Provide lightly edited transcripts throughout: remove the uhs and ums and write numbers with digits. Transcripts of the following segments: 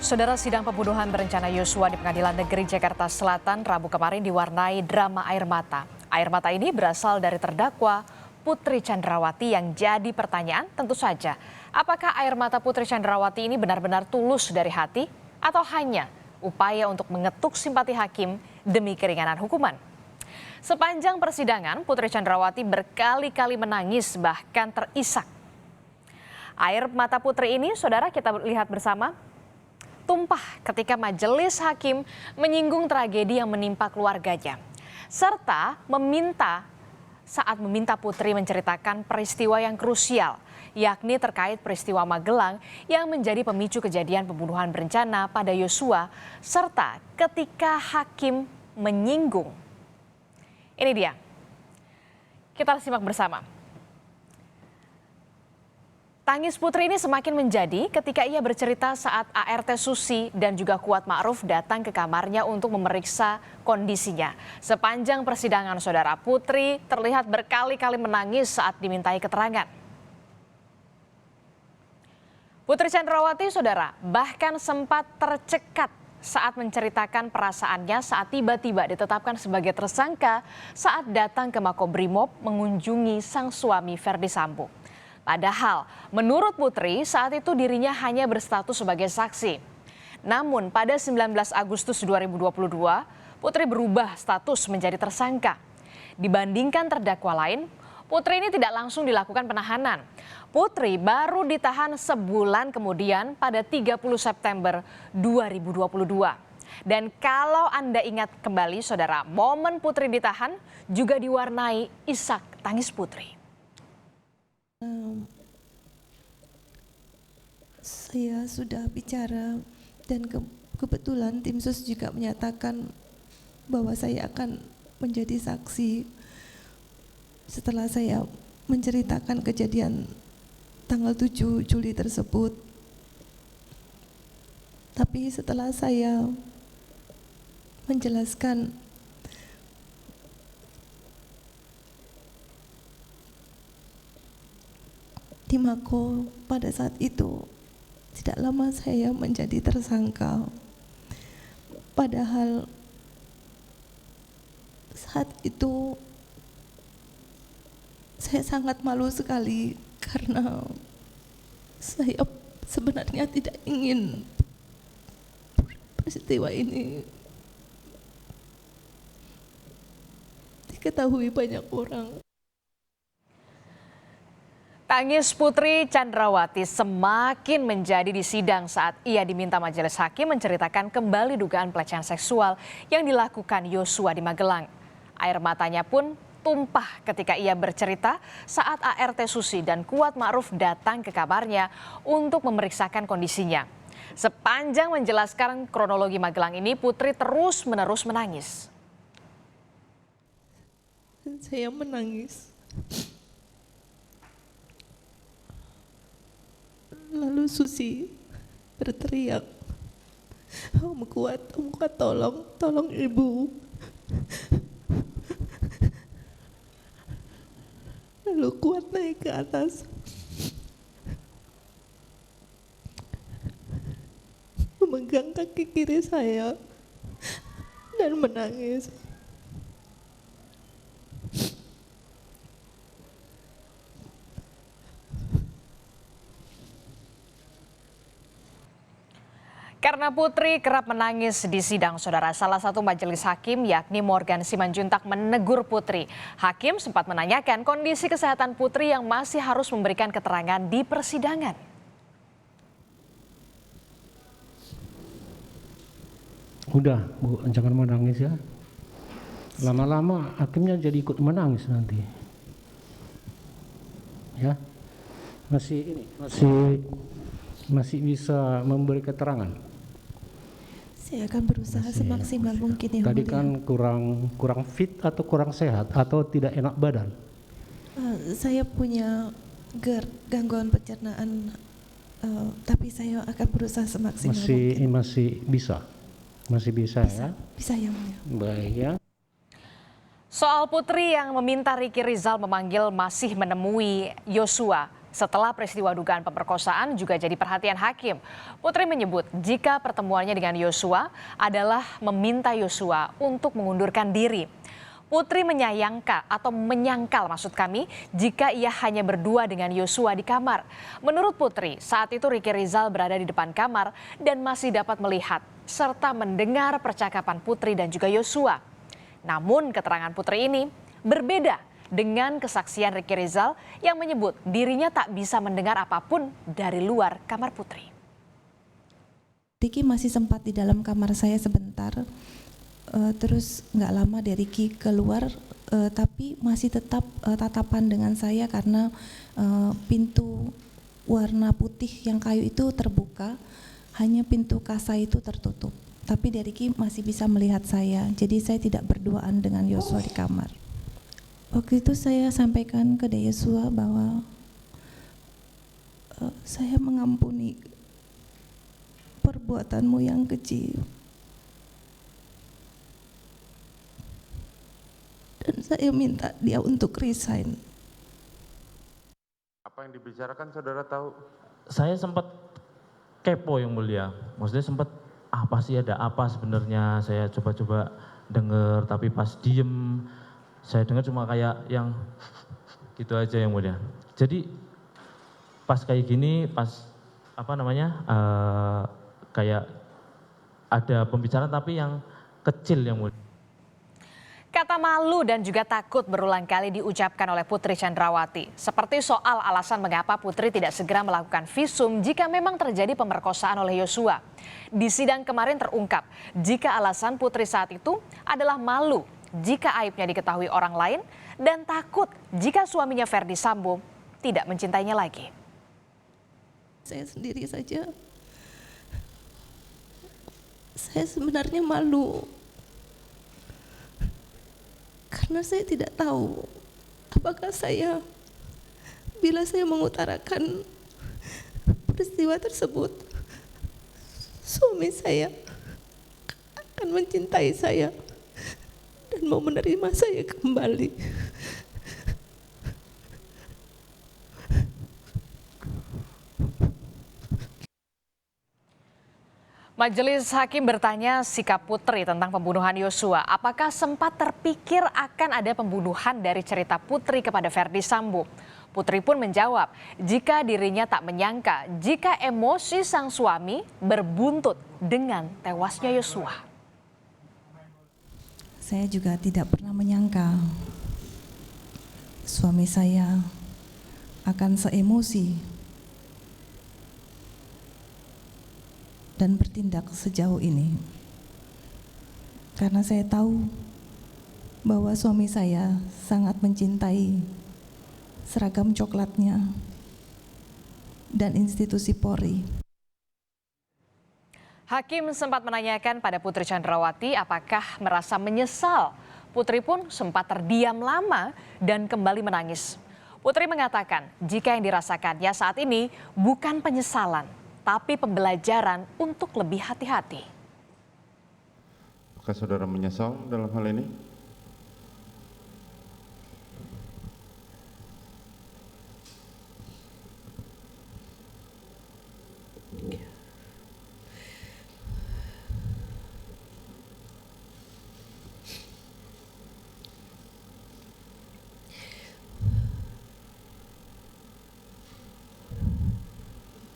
Saudara, sidang pembunuhan berencana Yosua di Pengadilan Negeri Jakarta Selatan Rabu kemarin diwarnai drama air mata. Air mata ini berasal dari terdakwa Putri Chandrawati yang jadi pertanyaan tentu saja. Apakah air mata Putri Chandrawati ini benar-benar tulus dari hati atau hanya upaya untuk mengetuk simpati hakim demi keringanan hukuman? Sepanjang persidangan, Putri Chandrawati berkali-kali menangis bahkan terisak. Air mata Putri ini, saudara, kita lihat bersama, tumpah ketika majelis hakim menyinggung tragedi yang menimpa keluarganya. Serta saat meminta Putri menceritakan peristiwa yang krusial, yakni terkait peristiwa Magelang yang menjadi pemicu kejadian pembunuhan berencana pada Yosua, serta ketika hakim menyinggung. Ini dia, kita simak bersama. Tangis Putri ini semakin menjadi ketika ia bercerita saat ART Susi dan juga Kuat Ma'ruf datang ke kamarnya untuk memeriksa kondisinya. Sepanjang persidangan, saudara, Putri terlihat berkali-kali menangis saat dimintai keterangan. Putri Chandrawati, saudara, bahkan sempat tercekat saat menceritakan perasaannya saat tiba-tiba ditetapkan sebagai tersangka saat datang ke Makobrimob mengunjungi sang suami Ferdy Sambo. Padahal menurut Putri saat itu dirinya hanya berstatus sebagai saksi. Namun pada 19 Agustus 2022 Putri berubah status menjadi tersangka. Dibandingkan terdakwa lain, Putri ini tidak langsung dilakukan penahanan. Putri baru ditahan sebulan kemudian pada 30 September 2022. Dan kalau Anda ingat kembali, saudara, momen Putri ditahan juga diwarnai isak tangis Putri. Saya sudah bicara dan kebetulan tim sus juga menyatakan bahwa saya akan menjadi saksi setelah saya menceritakan kejadian tanggal 7 Juli tersebut. Tapi setelah saya menjelaskan di Mako pada saat itu, tidak lama saya menjadi tersangka. Padahal saat itu saya sangat malu sekali karena saya sebenarnya tidak ingin peristiwa ini diketahui banyak orang. Tangis Putri Chandrawati semakin menjadi di sidang saat ia diminta majelis hakim menceritakan kembali dugaan pelecehan seksual yang dilakukan Yosua di Magelang. Air matanya pun tumpah ketika ia bercerita saat ART Susi dan Kuat Ma'ruf datang ke kamarnya untuk memeriksakan kondisinya. Sepanjang menjelaskan kronologi Magelang ini, Putri terus-menerus menangis. Saya menangis. Lalu Susi berteriak, Om Kuat, tolong ibu. Lalu Kuat naik ke atas, memegang kaki kiri saya dan menangis. Karena Putri kerap menangis di sidang, saudara, salah satu majelis hakim yakni Morgan Simanjuntak menegur Putri. Hakim sempat menanyakan kondisi kesehatan Putri yang masih harus memberikan keterangan di persidangan. Udah, Bu, jangan menangis ya. Lama-lama hakimnya jadi ikut menangis nanti. Ya. Masih bisa memberi keterangan. Saya akan berusaha semaksimal mungkin, yang Tadi mulia. kan kurang fit atau kurang sehat atau tidak enak badan? Saya punya gangguan pencernaan, tapi saya akan berusaha semaksimal mungkin. Masih bisa ya? Bisa yang mulia. Baik ya. Soal Putri yang meminta Riki Rizal memanggil masih menemui Yosua, Setelah peristiwa dugaan pemerkosaan juga jadi perhatian hakim. Putri menyebut jika pertemuannya dengan Yosua adalah meminta Yosua untuk mengundurkan diri. Putri menyangkal maksud kami jika ia hanya berdua dengan Yosua di kamar. Menurut Putri, saat itu Riki Rizal berada di depan kamar dan masih dapat melihat serta mendengar percakapan Putri dan juga Yosua. Namun keterangan Putri ini berbeda dengan kesaksian Riki Rizal yang menyebut dirinya tak bisa mendengar apapun dari luar kamar Putri. Riki masih sempat di dalam kamar saya sebentar, terus nggak lama dari Riki keluar, tapi masih tetap tatapan dengan saya karena pintu warna putih yang kayu itu terbuka, hanya pintu kasa itu tertutup. Tapi dari Riki masih bisa melihat saya, jadi saya tidak berduaan dengan Yosua di kamar. Waktu itu saya sampaikan ke Yosua bahwa saya mengampuni perbuatanmu yang kecil. Dan saya minta dia untuk resign. Apa yang dibicarakan saudara tahu? Saya sempat kepo yang mulia, maksudnya sempat apa sih, ada apa sebenarnya, saya coba-coba dengar, tapi pas diem saya dengar cuma kayak yang gitu aja yang mulia. Jadi pas kayak gini, pas apa namanya, kayak ada pembicaraan tapi yang kecil yang mulia. Kata malu dan juga takut berulang kali diucapkan oleh Putri Chandrawati. Seperti soal alasan mengapa Putri tidak segera melakukan visum jika memang terjadi pemerkosaan oleh Yosua. Di sidang kemarin terungkap jika alasan Putri saat itu adalah malu jika aibnya diketahui orang lain dan takut jika suaminya Ferdy Sambo tidak mencintainya lagi. Saya sendiri saja, saya sebenarnya malu. Karena saya tidak tahu apakah saya, bila saya mengutarakan peristiwa tersebut, suami saya akan mencintai saya dan mau menerima saya kembali. Majelis Hakim bertanya sikap Putri tentang pembunuhan Yosua. Apakah sempat terpikir akan ada pembunuhan dari cerita Putri kepada Ferdy Sambo? Putri pun menjawab jika dirinya tak menyangka jika emosi sang suami berbuntut dengan tewasnya Yosua. Saya juga tidak pernah menyangka suami saya akan seemosi dan bertindak sejauh ini. Karena saya tahu bahwa suami saya sangat mencintai seragam coklatnya dan institusi Polri. Hakim sempat menanyakan pada Putri Chandrawati apakah merasa menyesal. Putri pun sempat terdiam lama dan kembali menangis. Putri mengatakan jika yang dirasakannya saat ini bukan penyesalan, tapi pembelajaran untuk lebih hati-hati. Apakah saudara menyesal dalam hal ini?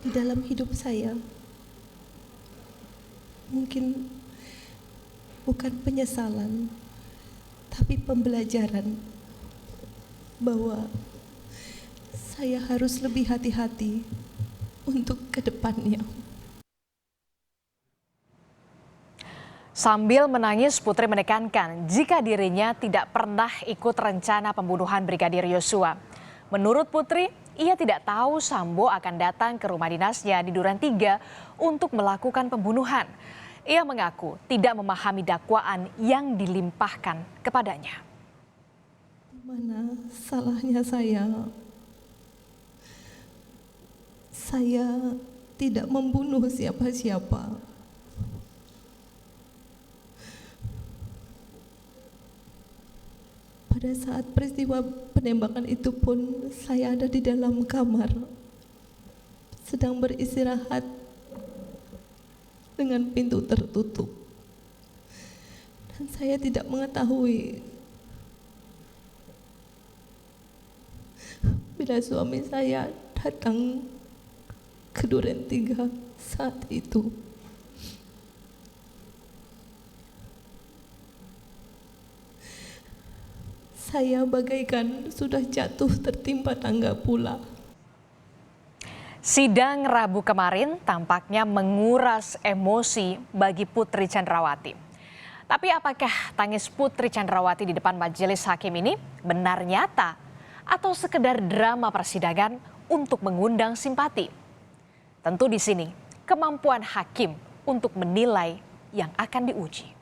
Di dalam hidup saya, mungkin bukan penyesalan, tapi pembelajaran bahwa saya harus lebih hati-hati untuk ke depannya. Sambil menangis, Putri menekankan jika dirinya tidak pernah ikut rencana pembunuhan Brigadir Yosua. Menurut Putri, ia tidak tahu Sambo akan datang ke rumah dinasnya di Duren 3 untuk melakukan pembunuhan. Ia mengaku tidak memahami dakwaan yang dilimpahkan kepadanya. Di mana salahnya saya? Saya tidak membunuh siapa-siapa. Pada Pada saat peristiwa penembakan itu pun saya ada di dalam kamar, sedang beristirahat dengan pintu tertutup. Dan saya tidak mengetahui bila suami saya datang ke Duren 3 saat itu. Saya bagaikan sudah jatuh tertimpa tangga pula. Sidang Rabu kemarin tampaknya menguras emosi bagi Putri Chandrawati. Tapi apakah tangis Putri Chandrawati di depan majelis hakim ini benar nyata atau sekedar drama persidangan untuk mengundang simpati? Tentu di sini kemampuan hakim untuk menilai yang akan diuji.